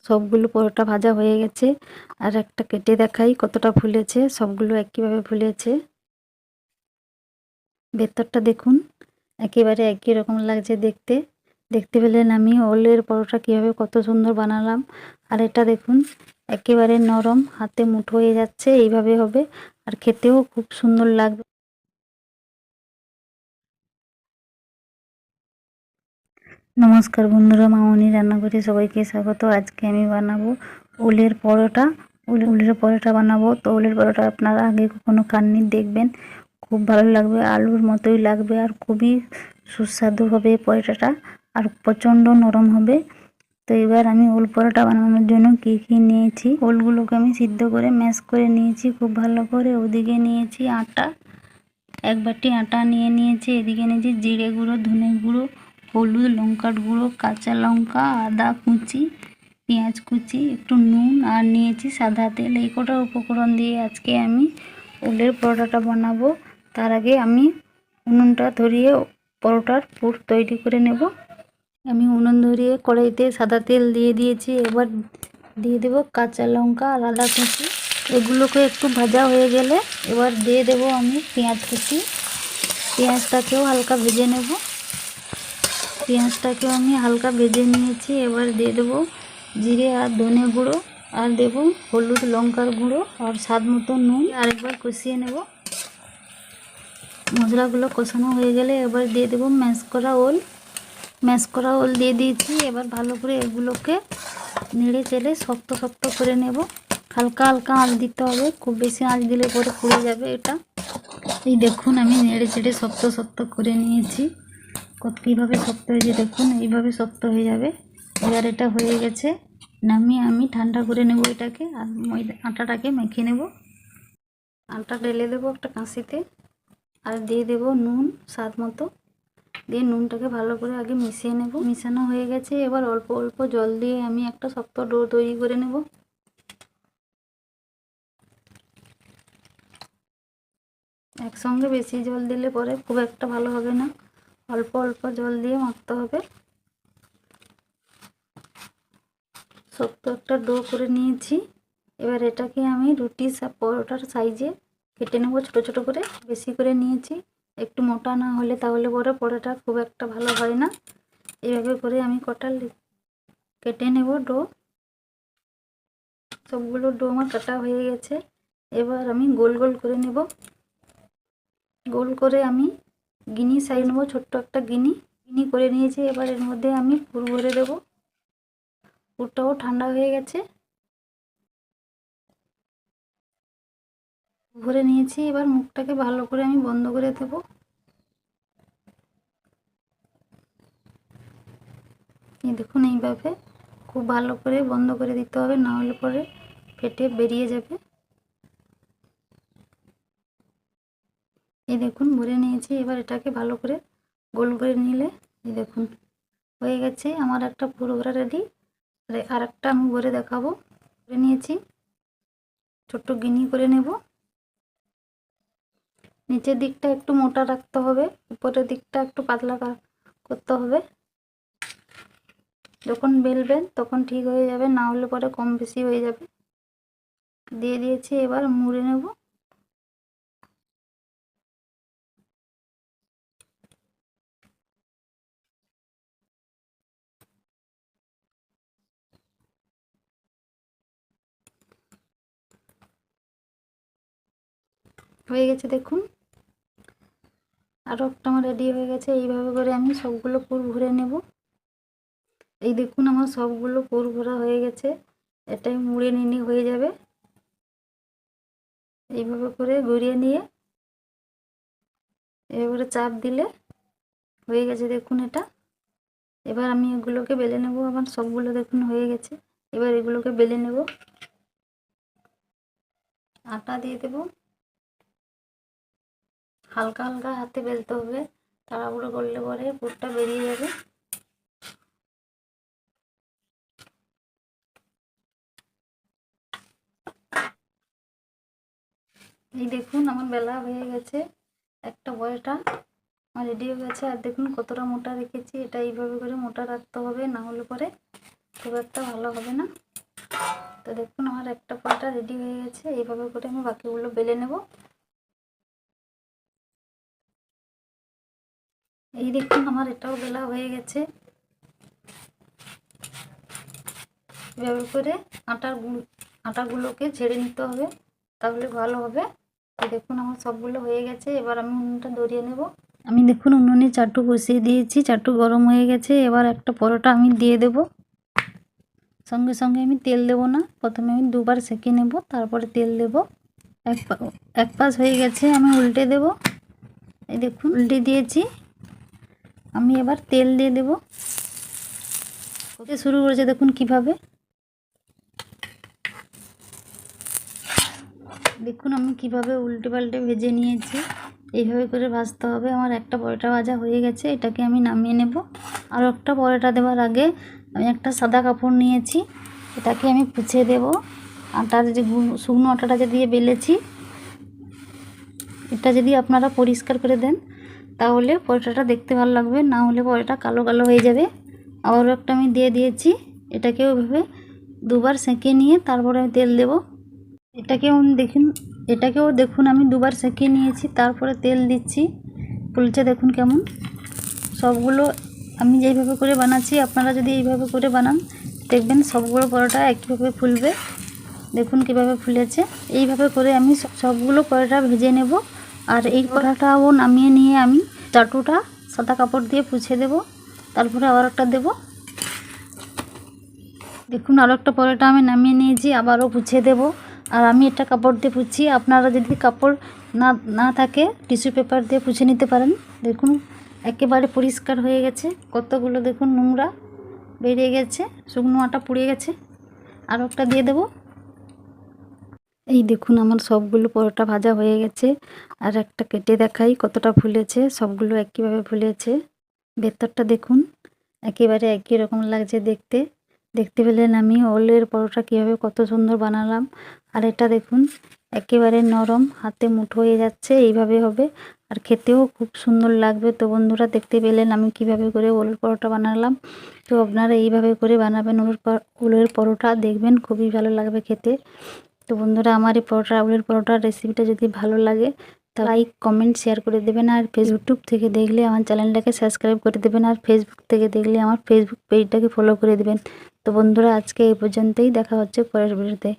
সবগুলো পরোটা ভাজা হয়ে গেছে। আর একটা কেটে দেখাই কতটা ফুলেছে। সবগুলো একইভাবে ফুলেছে। ভেতরটা দেখুন, একেবারে একই রকম লাগছে দেখতে। দেখতে পেলেন আমি ওলের পরোটা কীভাবে কত সুন্দর বানালাম। আর এটা দেখুন একেবারে নরম, হাতে মুঠো হয়ে যাচ্ছে। এইভাবে হবে আর খেতেও খুব সুন্দর লাগবে। নমস্কার বন্ধুরা, মামনি রান্নাঘরে সবাইকে স্বাগত। আজকে আমি বানাবো ওলের পরোটা। ওলের পরোটা বানাবো। তো ওলের পরোটা আপনারা আগে কখনো খাননি, দেখবেন খুব ভালো লাগবে। আলুর মতোই লাগবে আর খুবই সুস্বাদু হবে পরোটাটা, আর প্রচণ্ড নরম হবে। তো এবার আমি ওল পরোটা বানানোর জন্য কী কী নিয়েছি, ওলগুলোকে আমি সিদ্ধ করে ম্যাশ করে নিয়েছি খুব ভালো করে। ওদিকে নিয়েছি আটা, এক বাটি আটা নিয়ে নিয়েছি। এদিকে নিয়েছি জিরে গুঁড়ো, ধনে গুঁড়ো, হলুদ, লঙ্কার গুঁড়ো, কাঁচা লঙ্কা, আদা কুচি, পেঁয়াজ কুচি, একটু নুন, আর নিয়েছি সাদা তেল। এই কটা উপকরণ দিয়ে আজকে আমি ওলের পরোটাটা বানাবো। তার আগে আমি উনুনটা ধরিয়ে পরোটার পুর তৈরি করে নেব। আমি উনুন ধরিয়ে কড়াইতে সাদা তেল দিয়ে দিয়েছি। এবার দিয়ে দেব কাঁচা লঙ্কা আর আদা কুচি। এগুলোকে একটু ভাজা হয়ে গেলে এবার দিয়ে দেব আমি পেঁয়াজ কুচি। পেঁয়াজটাকেও হালকা ভেজে নেব। পেঁয়াজটাকেও আমি হালকা ভেজে নিয়েছি। এবার দিয়ে দেবো জিরে আর ধনে গুঁড়ো, আর দেবো হলুদ, লঙ্কার গুঁড়ো, আর স্বাদ মতো নুন। আরেকবার কষিয়ে নেব। মশলাগুলো কষানো হয়ে গেলে এবার দিয়ে দেবো ম্যাশ করা ওল দিয়ে দিয়েছি। এবার ভালো করে এগুলোকে নেড়ে চেড়ে শক্ত শক্ত করে নেব। হালকা হালকা আঁচ দিতে হবে, খুব বেশি আঁচ দিলে পরে পুড়ে যাবে এটা। এই দেখুন আমি নেড়ে চেড়ে শক্ত শক্ত করে নিয়েছি। কীভাবে শক্ত হয়েছে দেখুন, এইভাবে শক্ত হয়ে যাবে। এবার এটা হয়ে গেছে, নামিয়ে আমি ঠান্ডা করে নেব এটাকে। আর আটাটাকে মেখে নেব। আটা ঢেলে দেবো একটা কাঁচিতে, আর দিয়ে দেব নুন স্বাদ মতো। দিয়ে নুনটাকে ভালো করে আগে মিশিয়ে নেব। মিশানো হয়ে গেছে। এবার অল্প অল্প জল দিয়ে আমি একটা শক্ত ডো তৈরি করে নেব। একসঙ্গে বেশি জল দিলে পরে খুব একটা ভালো হবে না, অল্প অল্প জল দিয়ে মাখতে হবে। শক্ত একটা ডো করে নিয়েছি। এবার এটাকে আমি রুটি পরোটার সাইজে কেটে নেব ছোট ছোট করে। বেশি করে নিয়েছি, একটু মোটা না হলে তাহলে পরে পরোটা খুব একটা ভালো হয় না। এইভাবে করে আমি কটা কেটে নেব ডো। সবগুলো ডো আমার কাটা হয়ে গেছে। এবার আমি গোল গোল করে নেব। গোল করে আমি গিনি সাইজ নেব, ছোট্ট একটা গিনি করে নিয়েছি। এবার এর মধ্যে আমি পুর ভরে দেবো। পুরটাও ঠান্ডা হয়ে গেছে, ভরে নিয়েছি। এবার মুখটাকে ভালো করে আমি বন্ধ করে দেবো। এই দেখুন এইভাবে খুব ভালো করে বন্ধ করে দিতে হবে, না হলে পরে ফেটে বেরিয়ে যাবে। এই দেখুন ভরে নিয়েছি। এবার এটাকে ভালো করে গোল করে নিলে এই দেখুন হয়ে গেছে আমার একটা পুর ভরা রেডি। আর একটা আমি ভরে দেখাবো। করে নিয়েছি, ছোট্ট গিনি করে নেব। নিচের দিকটা একটু মোটা রাখতে হবে, উপরের দিকটা একটু পাতলা করতে হবে। যখন বেলবেন তখন ঠিক হয়ে যাবে, না হলে পরে কম বেশি হয়ে যাবে। দিয়ে দিয়েছি, এবার মুড়ে নেব। হয়ে গেছে দেখুন, আরও একটা আমার রেডি হয়ে গেছে। এইভাবে করে আমি সবগুলো পুর ভরে নেব। এই দেখুন আমার সবগুলো পুর ভরা হয়ে গেছে। এটাই মুড়ে নিয়ে হয়ে যাবে। এইভাবে করে ঘুরিয়ে নিয়ে এবারে চাপ দিলে হয়ে গেছে দেখুন এটা। এবার আমি এগুলোকে বেলে নেব। আমার সবগুলো দেখুন হয়ে গেছে। এবার এগুলোকে বেলে নেব। আটা দিয়ে দেব, হালকা হালকা হাতে বেলতে হবে, তাড়াহুড়ো করলে পরে পুরটা বেরিয়ে যাবে। এই দেখুন আমার বেলা হয়ে গেছে, একটা পরোটা আমার রেডি হয়ে গেছে। আর দেখুন কতটা মোটা রেখেছি। এটা এইভাবে করে মোটা রাখতে হবে, না হলে পরে খুব একটা ভালো হবে না। তো দেখুন আমার একটা পরোটা রেডি হয়ে গেছে। এইভাবে করে আমি বাকিগুলো বেলে নেব। এই দেখুন আমার এটাও বেলা হয়ে গেছে। এভাবে করে আটাগুলোকে ছেড়ে নিতে হবে, তাহলে ভালো হবে। তো দেখুন আমার সবগুলো হয়ে গেছে। এবার আমি উনুনটা ধরিয়ে নেব। আমি দেখুন উনুনে চাটু বসিয়ে দিয়েছি, চাটু গরম হয়ে গেছে। এবার একটা পরোটা আমি দিয়ে দেব। সঙ্গে সঙ্গে আমি তেল দেব না, প্রথমে আমি দুবার সেঁকে নেব, তারপরে তেল দেব। এক পাশ হয়ে গেছে, আমি উল্টে দেব। এই দেখুন উল্টে দিয়েছি। আমি এবার তেল দিয়ে দেব। হতে শুরু করেছে দেখুন কিভাবে। দেখুন আমি কিভাবে উল্টে পাল্টে ভেজে নিয়েছি। এইভাবে করে ভাজতে হবে। আমার একটা পরোটা ভাজা হয়ে গেছে, এটাকে আমি নামিয়ে নেব। আর একটা পরোটা দেওয়ার আগে আমি একটা সাদা কাপড় নিয়েছি, এটাকে আমি পুছে দেব। আটার যে শুকনো আটাটা যে দিয়ে বেলেছি, এটা যদি আপনারা পরিষ্কার করে দেন তাহলে পরোটাটা দেখতে ভালো লাগবে, না হলে পরোটা কালো কালো হয়ে যাবে। আবারও একটা আমি দিয়ে দিয়েছি। এটাকেও এভাবে দুবার সেঁকে নিয়ে তারপরে আমি তেল দেব। এটাকেও দেখুন আমি দুবার সেঁকে নিয়েছি, তারপরে তেল দিচ্ছি। ফুলছে দেখুন কেমন। সবগুলো আমি যেইভাবে করে বানাচ্ছি, আপনারা যদি এইভাবে করে বানান দেখবেন সবগুলো পরোটা একইভাবে ফুলবে। দেখুন কিভাবে ফুলেছে। এইভাবে করে আমি সবগুলো পরোটা ভেজে নেব। আর এই পরোটাও নামিয়ে নিয়ে আমি চাটুটা সাদা কাপড় দিয়ে পুছে দেব, তারপরে আবার একটা দেব। দেখুন আরও একটা পরোটা আমি নামিয়ে নিয়েছি, আবারও পুছে দেব। আর আমি এটা কাপড় দিয়ে পুছি, আপনারা যদি কাপড় না থাকে টিস্যু পেপার দিয়ে পুছে নিতে পারেন। দেখুন একেবারে পরিষ্কার হয়ে গেছে। কতগুলো দেখুন নোংরা বেরিয়ে গেছে, শুকনো আটা পুড়ে গেছে। আরও একটা দিয়ে দেব। এই দেখুন আমার সবগুলো পরোটা ভাজা হয়ে গেছে। আর একটা কেটে দেখাই কতটা ফুলেছে। সবগুলো একইভাবে ফুলেছে। ভেতরটা দেখুন একেবারে একই রকম লাগছে দেখতে। দেখতে পেলেন আমি ওলের পরোটা কীভাবে কত সুন্দর বানালাম। আর এটা দেখুন একেবারে নরম, হাতে মুঠো হয়ে যাচ্ছে। এইভাবে হবে আর খেতেও খুব সুন্দর লাগবে। তো বন্ধুরা দেখতে পেলেন আমি কিভাবে করে ওলের পরোটা বানালাম। তো আপনারা এইভাবে করে বানাবেন ওলের পরোটা, দেখবেন খুবই ভালো লাগবে খেতে। তো বন্ধুরা আমার এই ওলের পরোটার রেসিপিটা যদি ভালো লাগে তো লাইক কমেন্ট শেয়ার করে দেবেন। আর ইউটিউব থেকে দেখলে আমার চ্যানেলটাকে সাবস্ক্রাইব করে দেবেন। আর ফেসবুক থেকে দেখলে আমার ফেসবুক পেজটাকে ফলো করে দেবেন। তো বন্ধুরা আজকে এই পর্যন্তই, দেখা হচ্ছে পরের ভিডিওতে।